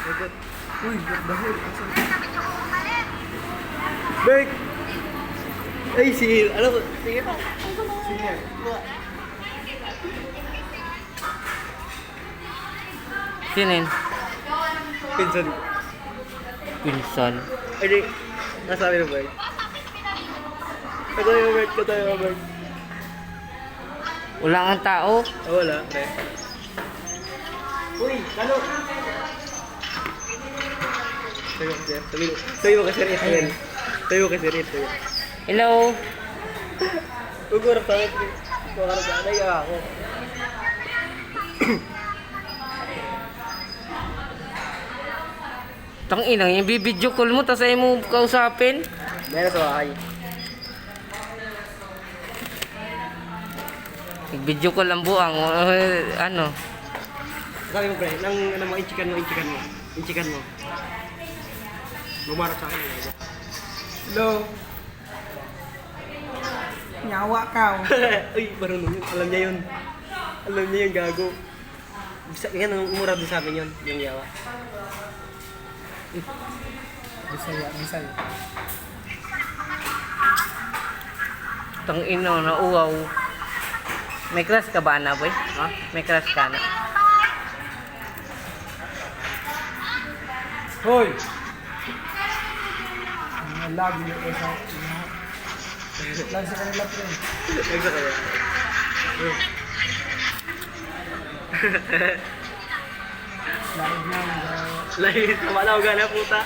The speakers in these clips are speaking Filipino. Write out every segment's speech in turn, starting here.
Uy, what the hell? Berk! Ay, si... Ano ko? Sige pa. Sige. Sino yun? Pinsan. Pinsan. Ay, di. Nasabi na, Berk. Katayo, Berk. Katayo, Berk. Wala kang tao. Oh, wala. Okay. Uy, lalo! Sabi mo kasi, sabi mo kasi rin, Ariel. Sabi mo kasi rin, sabi mo. Hello. Huwag mo harap sa akin. Huwag mo harap sa akin. Naiyak ako. Tanginang, yung bibidyo call mo, tapos ayaw mo kausapin. Meron sa bahay. Video call ang buang. Ano? Sabi mo, pre, nang ano mo, inchikan mo. Inchikan mo. Bumarap sa akin. Hello. Nyawa ka. Uy, marunong yun. Alam niya yun. Alam niya yung gago. Yan, umura din sa amin yun, yung yawa. Bisaya. Tangina, nauwaw. May crush ka ba, na boy? Ha? May crush ka na? Hoy! Lagi na ko sa... Lagi sa kanila pre. Nagsa kaya. Lagi na. Lahit, kamalaw gana puta.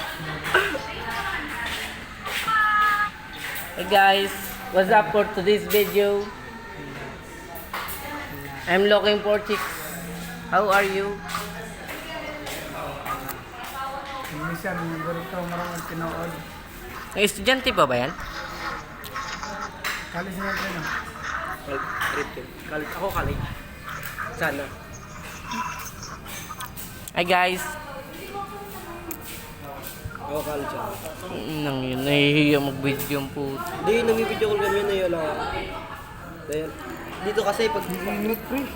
Hey guys, what's up for today's video? I'm looking for chicks. How are you? Minsan, ganito maraming tinood. Ay, estudyante pa ba yan? Kali siya pre no? Ako kali. Sana. Hi guys. Ako kali siya. Nang yun, nahihiya mag-video ang puto. Hindi, namibidyo call kami yun. Ayun lang. Dahil, dito kasi pag... Init pre.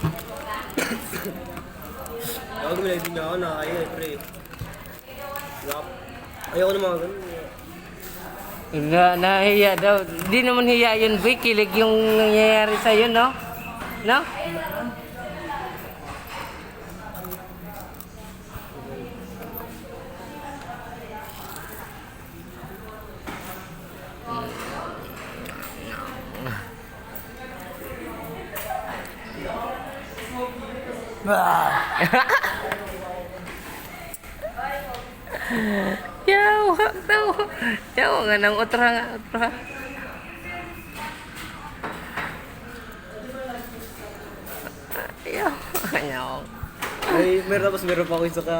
Ako gumilay din ako na kayo eh, pre. Ayoko na mga ganun. Nahihiya daw. Di naman hiya yun, boy. Kilig yung nangyayari sa'yo, no? No? Yaw, taw. Yaw nga nang utra nga, utra. Yaw, yaw. Ay, meron pa ako isa ka.